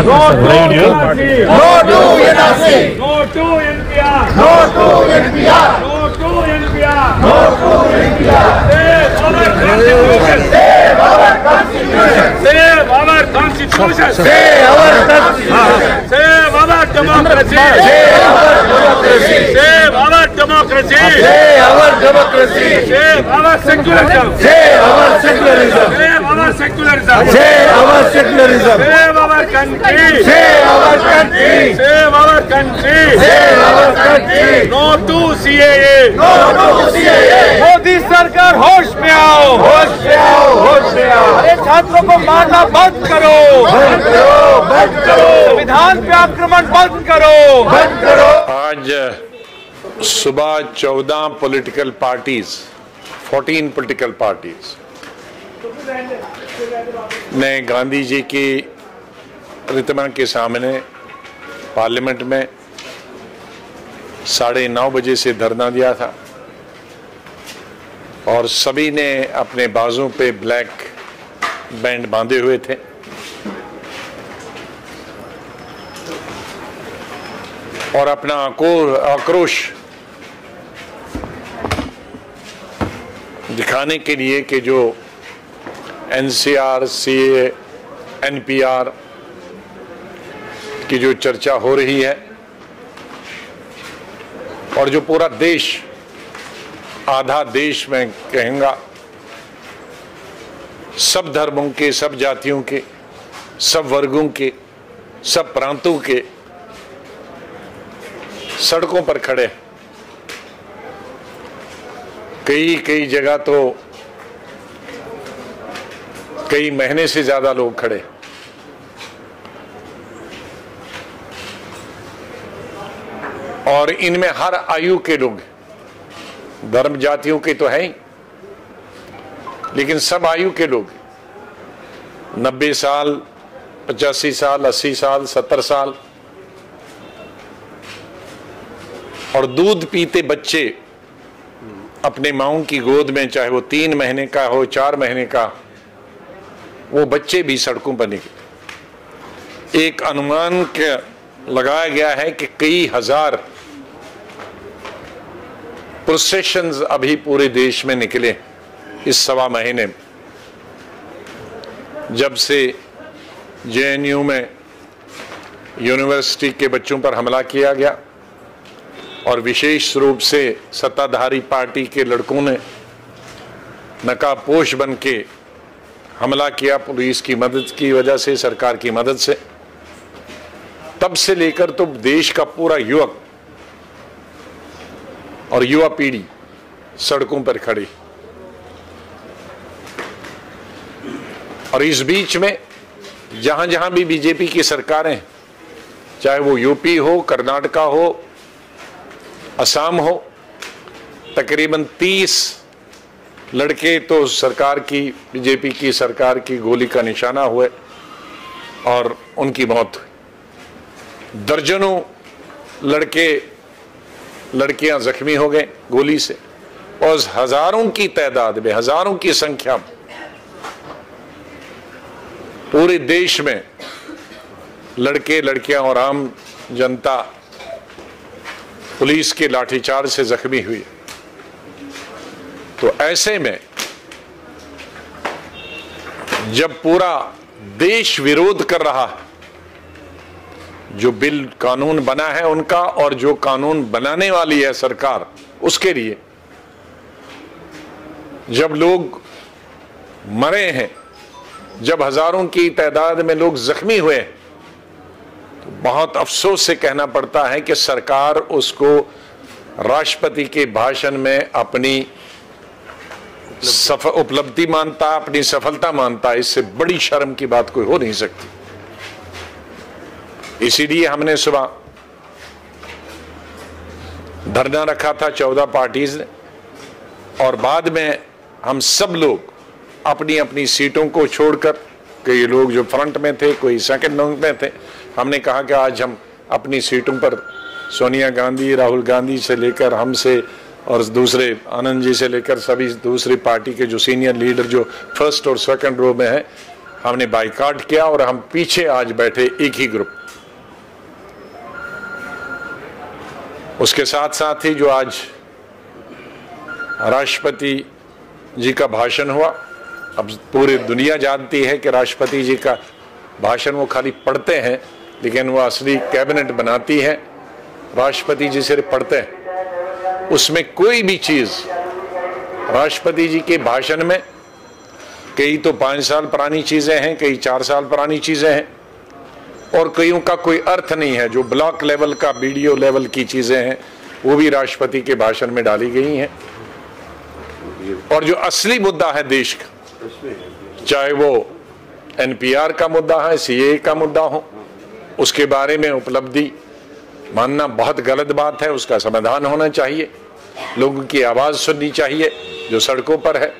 No to NRC. No to NRC. No to NPR. No to NPR. No to NPR. No to NPR. Save our constitution. Save our constitution. Save our constitution. Save our constitution. Save our democracy. Save our democracy. Save our democracy. Save our democracy. Save our secularism. Save our secularism. Save our secularism. Save our secularism. Save our country. Save our country. Save our country. Save our country. No to CAA. No to CAA. Modi सरकार होश में आओ. होश में आओ, होश में आओ. अरे छात्रों को मारना बंद करो. बंद करो, बंद करो. संविधान पे आक्रमण बंद करो. बंद करो. आज सुबह 14 पॉलिटिकल पार्टीज 14 पॉलिटिकल पार्टीज ने गांधी जी की प्रतिमा के सामने पार्लियामेंट में 9:30 बजे से धरना दिया था और सभी ने अपने बाजू पे ब्लैक बैंड बांधे हुए थे और अपना आक्रोश दिखाने के लिए कि जो एनसीआर, सीए, एनपीआर की जो चर्चा हो रही है और जो पूरा देश, आधा देश में कहूँगा, सब धर्मों के, सब जातियों के, सब वर्गों के, सब प्रांतों के सड़कों पर खड़े, कई जगह तो कई महीने से ज्यादा लोग खड़े और इनमें हर आयु के लोग, धर्म जातियों के तो हैं ही, लेकिन सब आयु के लोग, 90 साल, 85 साल, 80 साल, 70 साल और दूध पीते बच्चे अपने माओं की गोद में, चाहे वो 3 महीने का हो, 4 महीने का, वो बच्चे भी सड़कों पर निकले। एक अनुमान के लगाया गया है कि कई हजार प्रोसेशंस अभी पूरे देश में निकले इस सवा महीने में, जब से जेएनयू में यूनिवर्सिटी के बच्चों पर हमला किया गया और विशेष रूप से सत्ताधारी पार्टी के लड़कों ने नकाबपोश बन के हमला किया पुलिस की मदद की वजह से, सरकार की मदद से। तब से लेकर तो देश का पूरा युवक और युवा पीढ़ी सड़कों पर खड़ी और इस बीच में जहां जहां भी बीजेपी की सरकारें, चाहे वो यूपी हो, कर्नाटका हो, असम हो, तकरीबन 30 लड़के तो सरकार की, बीजेपी की सरकार की गोली का निशाना हुए और उनकी मौत हुई। दर्जनों लड़कियां जख्मी हो गए गोली से और हजारों की तादाद में, हजारों की संख्या में पूरे देश में लड़के, लड़कियां और आम जनता पुलिस के लाठीचार्ज से जख्मी हुई। तो ऐसे में जब पूरा देश विरोध कर रहा है जो बिल कानून बना है उनका और जो कानून बनाने वाली है सरकार उसके लिए, जब लोग मरे हैं, जब हजारों की तादाद में लोग जख्मी हुए, तो बहुत अफसोस से कहना पड़ता है कि सरकार उसको राष्ट्रपति के भाषण में अपनी उपलब्धि मानता, अपनी सफलता मानता। इससे बड़ी शर्म की बात कोई हो नहीं सकती। इसीलिए हमने सुबह धरना रखा था 14 पार्टीज ने और बाद में हम सब लोग अपनी अपनी सीटों को छोड़कर, कई लोग जो फ्रंट में थे, कोई सेकंड में थे, हमने कहा कि आज हम अपनी सीटों पर सोनिया गांधी, राहुल गांधी से लेकर हमसे और दूसरे आनंद जी से लेकर सभी दूसरी पार्टी के जो सीनियर लीडर जो फर्स्ट और सेकंड रो में हैं, हमने बाइकआउट किया और हम पीछे आज बैठे एक ही ग्रुप। उसके साथ साथ ही जो आज राष्ट्रपति जी का भाषण हुआ, अब पूरी दुनिया जानती है कि राष्ट्रपति जी का भाषण वो खाली पढ़ते हैं, लेकिन वो असली कैबिनेट बनाती है। राष्ट्रपति जी सिर्फ पढ़ते हैं, उसमें कोई भी चीज राष्ट्रपति जी के भाषण में कई तो 5 साल पुरानी चीजें हैं, कई 4 साल पुरानी चीजें हैं, और कईयों का कोई अर्थ नहीं है। जो ब्लॉक लेवल का बीडीओ लेवल की चीजें हैं वो भी राष्ट्रपति के भाषण में डाली गई हैं। और जो असली मुद्दा है देश का, चाहे वो एनपीआर का मुद्दा है, सीए का मुद्दा हो, उसके बारे में उपलब्धि मानना बहुत गलत बात है। उसका समाधान होना चाहिए, लोगों की आवाज सुननी चाहिए जो सड़कों पर है।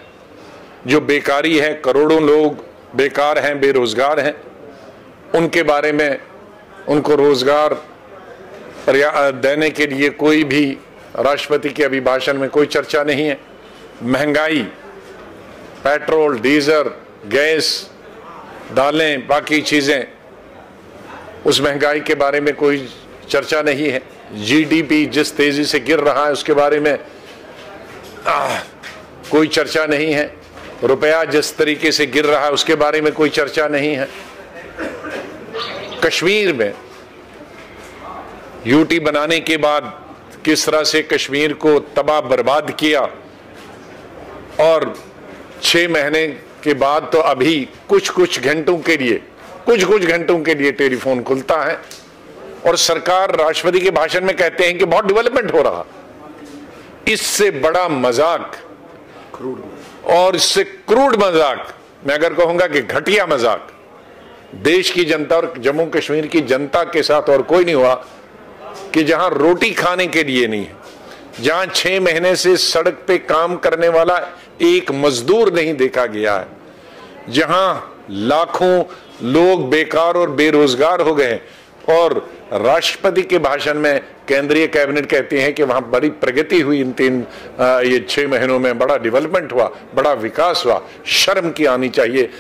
जो बेकारी है, करोड़ों लोग बेकार हैं, बेरोजगार हैं, उनके बारे में, उनको रोजगार देने के लिए कोई भी राष्ट्रपति के अभिभाषण में कोई चर्चा नहीं है। महंगाई, पेट्रोल, डीजल, गैस, दालें, बाकी चीजें, उस महंगाई के बारे में कोई चर्चा नहीं है। जीडीपी जिस तेजी से गिर रहा है उसके बारे में कोई चर्चा नहीं है। रुपया जिस तरीके से गिर रहा है उसके बारे में कोई चर्चा नहीं है। कश्मीर में यूटी बनाने के बाद किस तरह से कश्मीर को तबाह बर्बाद किया, और 6 महीने के बाद तो अभी कुछ घंटों के लिए टेलीफोन खुलता है और सरकार राष्ट्रपति के भाषण में कहते हैं कि बहुत डेवलपमेंट हो रहा। इससे बड़ा मजाक और इससे क्रूड मजाक, मैं अगर कहूंगा कि घटिया मजाक, देश की जनता और जम्मू कश्मीर की जनता के साथ और कोई नहीं हुआ कि जहां रोटी खाने के लिए नहीं है, जहां 6 महीने से सड़क पे काम करने वाला एक मजदूर नहीं देखा गया है, जहां लाखों लोग बेकार और बेरोजगार हो गए, और राष्ट्रपति के भाषण में केंद्रीय कैबिनेट कहती है कि वहां बड़ी प्रगति हुई, ये 6 महीनों में बड़ा डेवलपमेंट हुआ, बड़ा विकास हुआ। शर्म की आनी चाहिए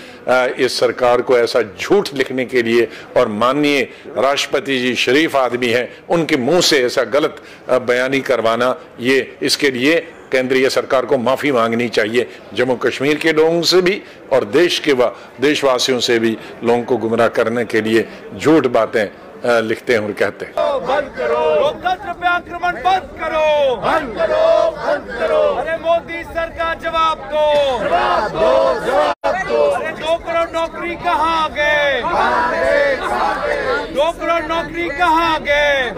इस सरकार को ऐसा झूठ लिखने के लिए। और माननीय राष्ट्रपति जी शरीफ आदमी हैं, उनके मुंह से ऐसा गलत बयानी करवाना, ये इसके लिए केंद्रीय सरकार को माफी मांगनी चाहिए। जम्मू कश्मीर के लोगों से भी और देशवासियों से भी लोगों को गुमराह करने के लिए झूठ बातें लिखते हैं और कहते हैं। बंद करो, लोकतंत्र पे आक्रमण बंद करो, बंद करो, बंद करो। अरे मोदी सरकार जवाब दो, जवाब दो, जवाब दो। अरे 2 करोड़ नौकरी कहाँ गए, 2 करोड़ नौकरी कहाँ गए,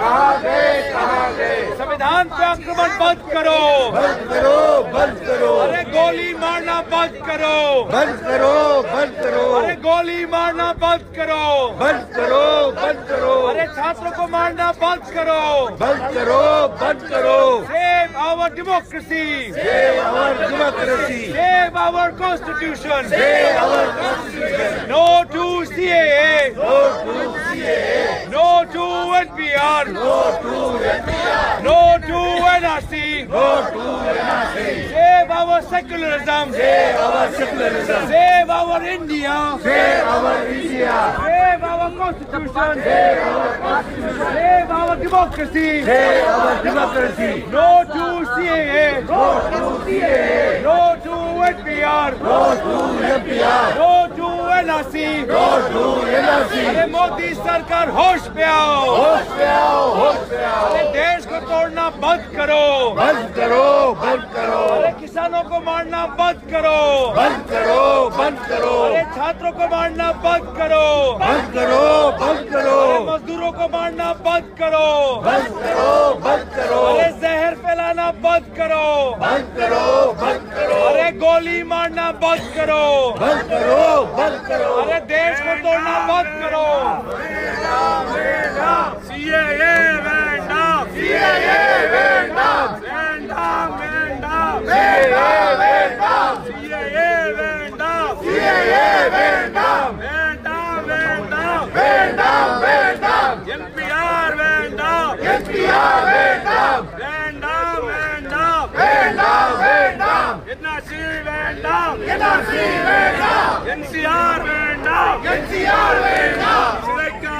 संविधान पे आक्रमण बंद करो, बंद करो, बंद करो। अरे गोली मारना बंद करो, बंद करो, बंद करो। अरे गोली मारना बंद करो, बंद करो, बंद करो। अरे छात्रों को मारना बंद करो, बंद करो, बंद करो। Save our democracy, Save our democracy. Save our constitution, Save our constitution. No to CAA, No to CAA. No to NPR, No to NPR. No to NRC, No to NRC. Save our secularism, Save our secularism. Save our India, Save our India. Save our constitution, Save our constitution. Save our democracy, Save our democracy. No to CAA, No to CAA. No to NPR, No to NPR. No to NRC। No to NRC. अरे मोदी सरकार होश पे आओ, होश पे आओ, होश पे आओ। अरे देश को तोड़ना बंद करो, बंद करो, बंद करो। अरे किसानों को मारना बंद करो, बंद करो, बंद करो। अरे छात्रों को मारना बंद करो, बंद करो, बंद करो। अरे मजदूरों को मारना बंद करो, बंद करो, बंद करो। अरे जहर फैलाना बंद करो, बंद करो, बंद करो। अरे गोली मारना बंद करो, बंद करो, बंद करो। अरे देश को तोड़ना बंद करो। CAA वेंडाम, CAA वेंडाम, वेंडाम, वेंडाम, CAA वेंडाम, CAA वेंडाम, CAA वेंडाम, वेंडाम, वेंडाम, वेंडाम, वेंडाम, NPR वेंडाम, NPR वेंडाम, वेंडाम, वेंडाम, वेंडाम, वेंडाम, NRC वेंडाम, NRC वेंडाम, NCR वेंडाम, NCR വേണ്ട സുരക്ഷാ